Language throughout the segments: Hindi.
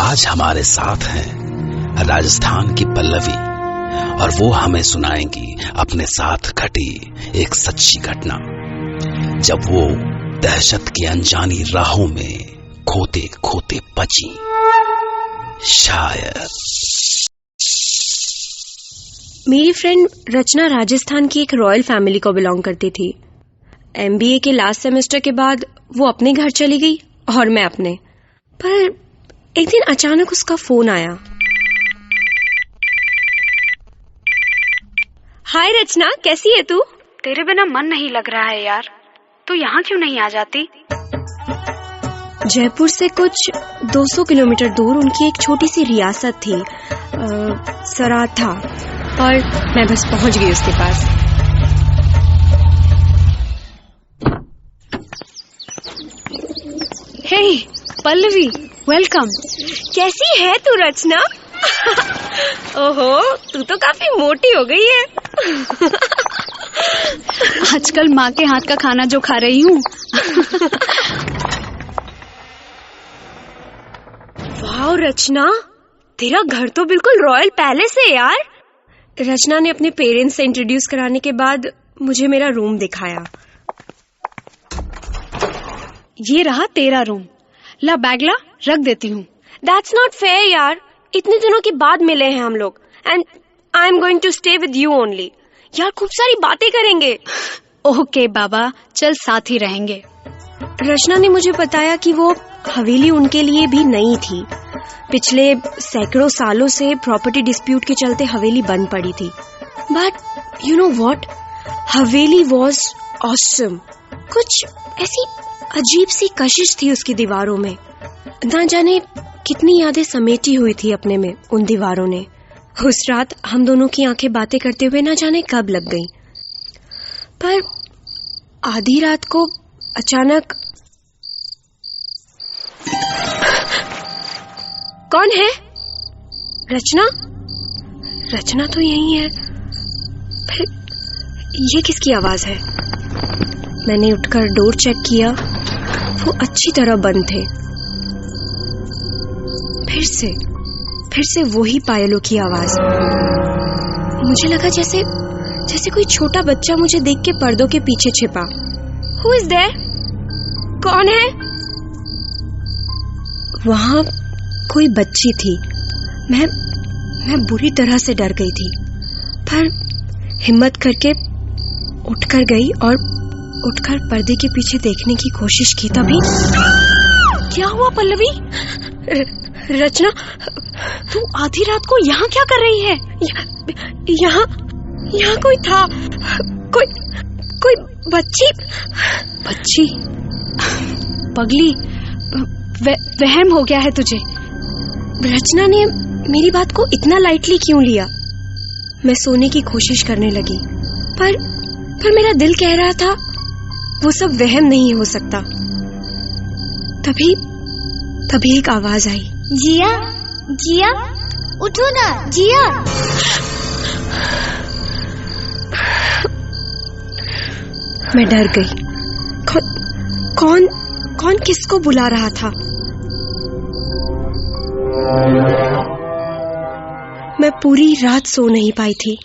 आज हमारे साथ हैं राजस्थान की पल्लवी और वो हमें सुनाएंगी अपने साथ घटी एक सच्ची घटना, जब वो दहशत की अनजानी राहों में खोते खोते बची। शायद मेरी फ्रेंड रचना राजस्थान की एक रॉयल फैमिली को बिलोंग करती थी। MBA के लास्ट सेमेस्टर के बाद वो अपने घर चली गई और मैं अपने। पर एक दिन अचानक उसका फोन आया। हाय रचना, कैसी है तू? तेरे बिना मन नहीं लग रहा है यार, तू यहाँ क्यों नहीं आ जाती? जयपुर से कुछ 200 किलोमीटर दूर उनकी एक छोटी सी रियासत थी, सराथा, और मैं बस पहुंच गई उसके पास। हे पल्लवी, वेलकम। कैसी है तू रचना? ओहो, तू तो काफी मोटी हो गई है। आजकल माँ के हाथ का खाना जो खा रही हूँ। वाह रचना, तेरा घर तो बिल्कुल रॉयल पैलेस है यार। रचना ने अपने पेरेंट्स से इंट्रोड्यूस कराने के बाद मुझे मेरा रूम दिखाया। ये रहा तेरा रूम, ला बैग ला, रख देती हूँ। That's not fair यार, इतने दिनों के बाद मिले हैं हम लोग, and I'm going to stay with you only। यार खूब सारी बातें करेंगे। ओके बाबा, चल साथ ही रहेंगे। रचना ने मुझे बताया कि वो हवेली उनके लिए भी नई थी। पिछले सैकड़ों सालों से प्रॉपर्टी डिस्प्यूट के चलते हवेली बंद पड़ी थी। But you know what, Haveli was awesome. कुछ ऐसी अजीब सी कशिश थी उसकी दीवारों में। ना जाने कितनी यादें समेटी हुई थी अपने में उन दीवारों ने। उस रात हम दोनों की आंखें बातें करते हुए ना जाने कब लग गई। पर आधी रात को अचानक कौन है? रचना? रचना तो यही है, फिर ये किसकी आवाज है? मैंने उठकर डोर चेक किया, वो अच्छी तरह बंद थे। फिर से वही पायलों की आवाज। मुझे लगा जैसे कोई छोटा बच्चा मुझे देख के पर्दों के पीछे छिपा। Who is there? कौन है? वहां कोई बच्ची थी। मैं बुरी तरह से डर गई थी, पर हिम्मत करके उठकर गई और उठकर पर्दे के पीछे देखने की कोशिश की। तभी क्या हुआ पल्लवी? रचना, तू आधी रात को यहाँ क्या कर रही है? यहाँ कोई था, कोई बच्ची। पगली, वहम हो गया है तुझे। रचना ने मेरी बात को इतना लाइटली क्यों लिया? मैं सोने की कोशिश करने लगी, पर मेरा दिल कह रहा था वो सब वहम नहीं हो सकता। तभी एक आवाज आई। जिया, उठो ना जिया। मैं डर गई। कौन किसको बुला रहा था? मैं पूरी रात सो नहीं पाई थी,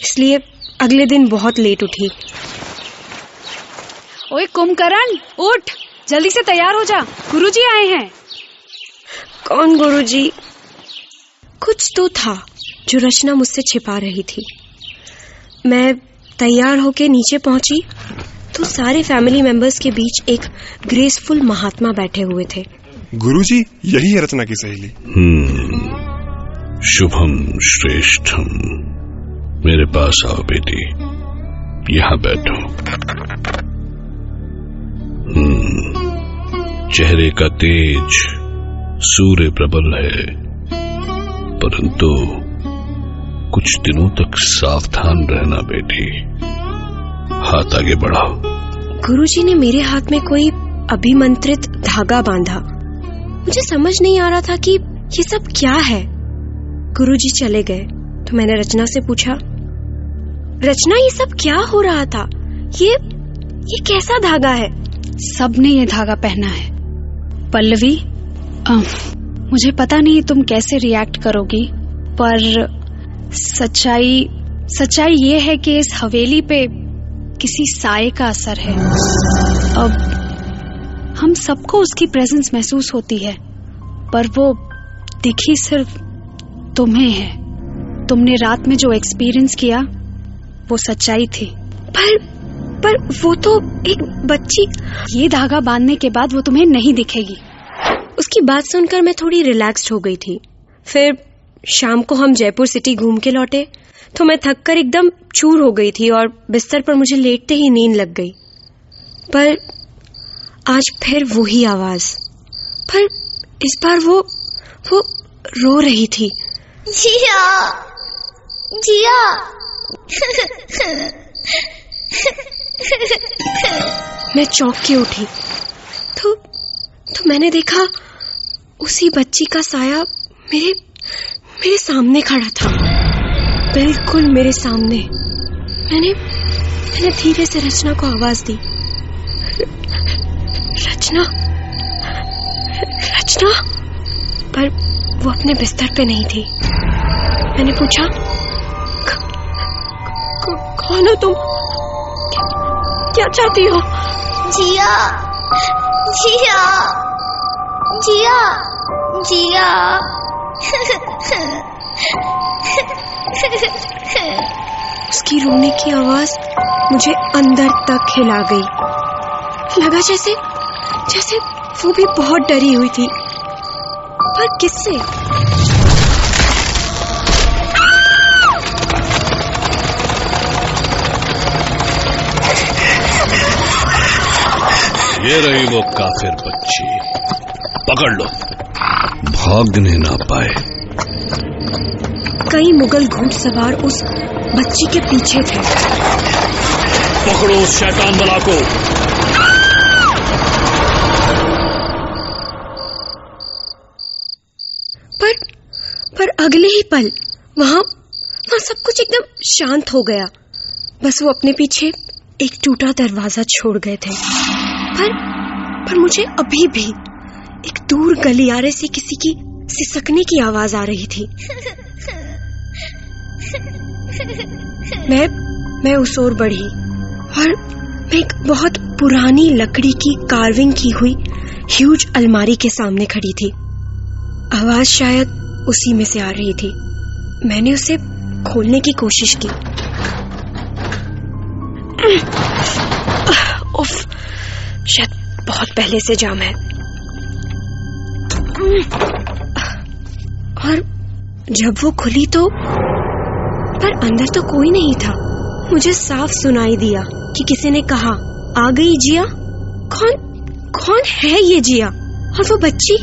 इसलिए अगले दिन बहुत लेट उठी। ओए कुंभकर्ण, उठ, जल्दी से तैयार हो जा, गुरुजी आए हैं। कौन गुरुजी? कुछ तो था जो रचना मुझसे छिपा रही थी। मैं तैयार होके नीचे पहुंची तो सारे फैमिली मेंबर्स के बीच एक ग्रेसफुल महात्मा बैठे हुए थे। गुरुजी, यही है रचना की सहेली। शुभम श्रेष्ठम, मेरे पास आओ बेटी, यहाँ बैठो। चेहरे का तेज सूर्य प्रबल है, परंतु कुछ दिनों तक सावधान रहना बेटी। हाथ आगे बढ़ाओ। गुरुजी ने मेरे हाथ में कोई अभिमंत्रित धागा बांधा। मुझे समझ नहीं आ रहा था कि ये सब क्या है। गुरुजी चले गए तो मैंने रचना से पूछा, रचना ये सब क्या हो रहा था? ये कैसा धागा है? सबने ये धागा पहना है पल्लवी। मुझे पता नहीं तुम कैसे रिएक्ट करोगी, पर सच्चाई ये है कि इस हवेली पे किसी साए का असर है। अब हम सबको उसकी प्रेजेंस महसूस होती है, पर वो दिखी सिर्फ तुम्हें है। तुमने रात में जो एक्सपीरियंस किया वो सच्चाई थी। पर वो तो एक बच्ची। ये धागा बांधने के बाद वो तुम्हें नहीं दिखेगी। उसकी बात सुनकर मैं थोड़ी रिलैक्स्ड हो गई थी। फिर शाम को हम जयपुर सिटी घूम के लौटे तो मैं थककर एकदम चूर हो गई थी और बिस्तर पर मुझे लेटते ही नींद लग गई। पर आज फिर वही आवाज, पर इस बार वो रो रही थी। जिया, जिया। मैं चौंक के उठी तो मैंने देखा उसी बच्ची का साया मेरे सामने खड़ा था, बिल्कुल मेरे सामने। मैंने धीरे से रचना को आवाज दी। रचना, पर वो अपने बिस्तर पे नहीं थी। मैंने पूछा, कौन हो तुम? क्या चाहती हो? जिया, जिया, जिया, जिया। उसकी रोने की आवाज मुझे अंदर तक हिला गई। लगा जैसे वो भी बहुत डरी हुई थी। पर किससे? ये रही वो काफिर बच्ची, पकड़ लो, भागने ना पाए। कई मुगल घुड़सवार उस बच्ची के पीछे थे। पकड़ो उस शैतान बला को। पर अगले ही पल वहां सब कुछ एकदम शांत हो गया। बस वो अपने पीछे एक टूटा दरवाजा छोड़ गए थे। पर मुझे अभी भी एक दूर गलियारे से किसी की सिसकने की आवाज आ रही थी। मैं उस ओर बढ़ी और मैं एक बहुत पुरानी लकड़ी की कार्विंग की हुई ह्यूज अलमारी के सामने खड़ी थी। आवाज शायद उसी में से आ रही थी। मैंने उसे खोलने की कोशिश की। उफ, शायद बहुत पहले से जाम है। और जब वो खुली तो पर अंदर तो कोई नहीं था। मुझे साफ सुनाई दिया कि किसी ने कहा, आ गई जिया। कौन है ये जिया? और वो बच्ची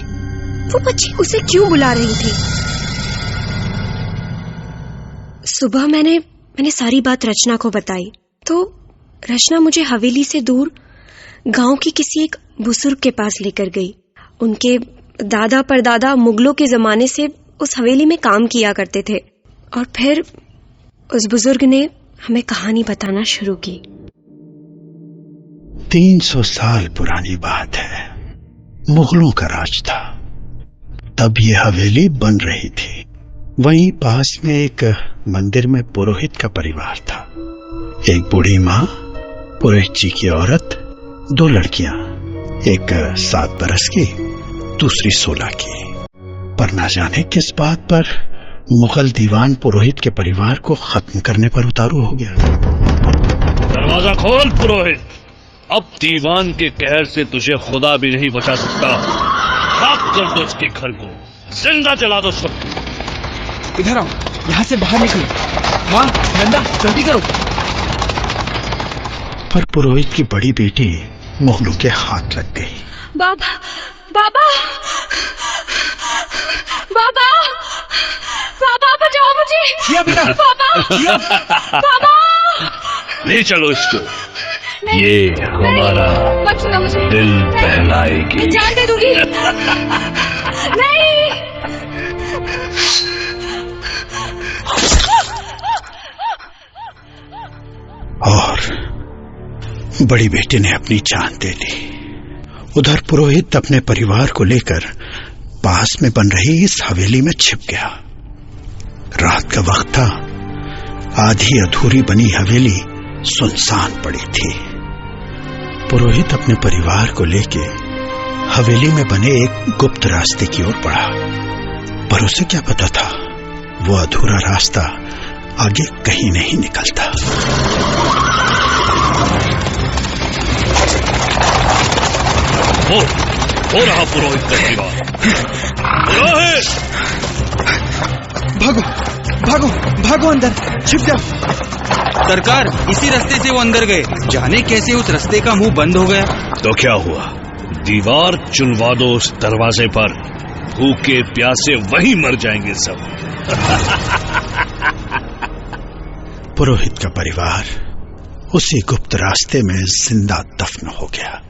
उसे क्यों बुला रही थी? सुबह मैंने सारी बात रचना को बताई तो रचना मुझे हवेली से दूर गांव की किसी एक बुजुर्ग के पास लेकर गई। उनके दादा परदादा मुगलों के जमाने से उस हवेली में काम किया करते थे। और फिर उस बुजुर्ग ने हमें कहानी बताना शुरू की। 300 साल पुरानी बात है। मुगलों का राज था। तब ये हवेली बन रही थी। वहीं पास में एक मंदिर में पुरोहित का परिवार था। एक बूढ़ी माँ, पुरोहित जी की औरत, 2 लड़कियां, एक 7 बरस की, दूसरी 16 की। पर ना जाने किस बात पर मुगल दीवान पुरोहित के परिवार को खत्म करने पर उतारू हो गया। दरवाजा खोल पुरोहित, अब दीवान के कहर से तुझे खुदा भी नहीं बचा सकता। खाक कर दो इसके घर को, जिंदा जला दो सब। इधर आओ, यहाँ से बाहर निकलो। माँ, नंदा, जल्दी करो। पर पुरोहित की बड़ी बेटी मुगलों के हाथ लग गई। बाबा, बचाओ मुझे। जिया बेटा, बाबा, ले चलो इसको, ये हमारा दिल बहलाएगी। जान दे दूंगी। नहीं। और बड़ी बेटी ने अपनी जान दे ली। उधर पुरोहित अपने परिवार को लेकर पास में बन रही इस हवेली में छिप गया। रात का वक्त था। आधी अधूरी बनी हवेली सुनसान पड़ी थी। पुरोहित अपने परिवार को लेके हवेली में बने एक गुप्त रास्ते की ओर बढ़ा, पर उसे क्या पता था वो अधूरा रास्ता आगे कहीं नहीं निकलता। हो रहा पुरोहित का परिवार। पुरोहित! भागो भागो भागो, अंदर छिप जाओ। सरकार, इसी रास्ते से वो अंदर गए, जाने कैसे उस रास्ते का मुंह बंद हो गया। तो क्या हुआ? दीवार चुनवा दो उस दरवाजे पर, भूखे प्यासे वहीं मर जाएंगे सब। पुरोहित का परिवार उसी गुप्त रास्ते में जिंदा दफन हो गया।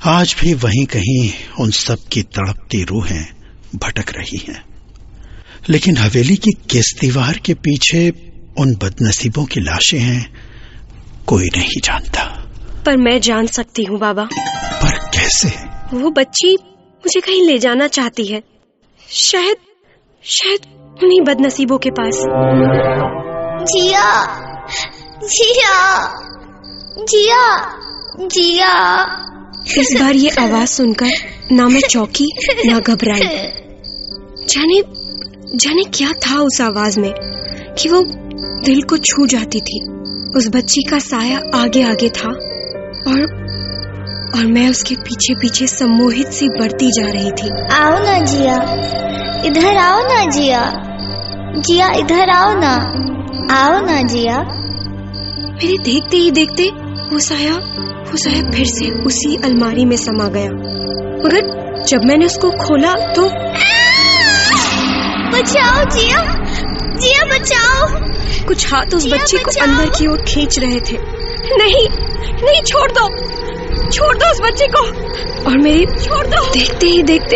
आज भी वहीं कहीं उन सब की तड़पती रूहें भटक रही हैं, लेकिन हवेली की किस दीवार के पीछे उन बदनसीबों की लाशें हैं कोई नहीं जानता। पर मैं जान सकती हूँ बाबा। पर कैसे? वो बच्ची मुझे कहीं ले जाना चाहती है, शायद उन्हीं बदनसीबों के पास। जिया, जिया, जिया, जिया। इस बार ये आवाज सुनकर ना मैं चौंकी ना घबराई। जाने क्या था उस आवाज में कि वो दिल को छू जाती थी। उस बच्ची का साया आगे आगे था और मैं उसके पीछे पीछे सम्मोहित सी बढ़ती जा रही थी। आओ ना जिया, इधर आओ ना जिया, जिया इधर आओ ना, आओ ना जिया। मेरे देखते ही देखते वो साया फिर से उसी अलमारी में समा गया। मगर जब मैंने उसको खोला तो बचाओ जिया, जिया बचाओ। कुछ हाथ उस बच्चे को अंदर की ओर खींच रहे थे। नहीं, छोड़ दो उस बच्चे को। और मेरी छोड़ दो। देखते ही देखते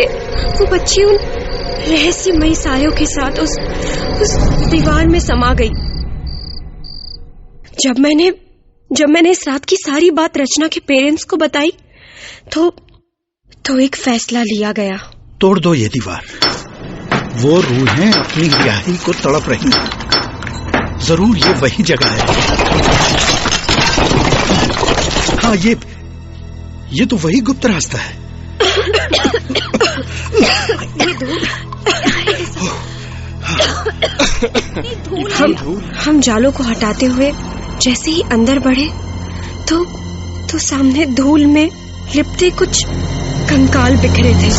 वो बच्ची उन रहस्यमयी सायों के साथ उस दीवार में समा गई। जब मैंने इस रात की सारी बात रचना के पेरेंट्स को बताई तो एक फैसला लिया गया। तोड़ दो ये दीवार। वो रूहें अपनी रिहाई को तड़प रही हैं। जरूर ये वही जगह है। हाँ, ये तो वही गुप्त रास्ता है। हम जालों को हटाते हुए जैसे ही अंदर बढ़े तो सामने धूल में लिपटे कुछ कंकाल बिखरे थे।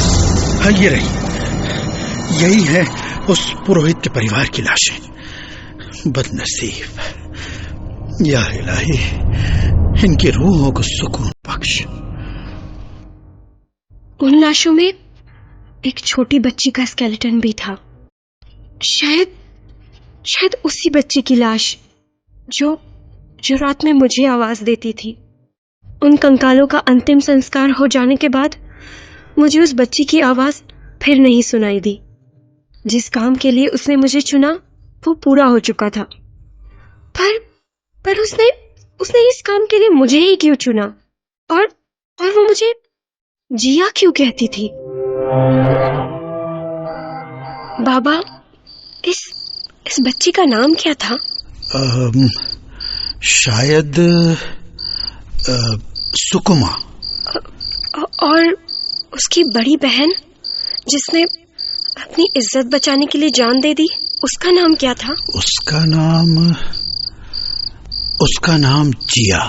हाँ, ये रही, यही है उस पुरोहित के परिवार की लाशें। बदनसीब, या इलाही, इनकी रूहों को सुकून बख्श। उन लाशों में एक छोटी बच्ची का स्केलेटन भी था। शायद उसी बच्ची की लाश जो रात में मुझे आवाज देती थी। उन कंकालों का अंतिम संस्कार हो जाने के बाद मुझे उस बच्ची की आवाज फिर नहीं सुनाई दी। जिस काम के लिए उसने मुझे चुना वो पूरा हो चुका था। पर उसने इस काम के लिए मुझे ही क्यों चुना? और वो मुझे जिया क्यों कहती थी? बाबा, इस बच्ची का नाम क्या था? शायद सुकुमा। और उसकी बड़ी बहन जिसने अपनी इज्जत बचाने के लिए जान दे दी, उसका नाम क्या था? उसका नाम जिया।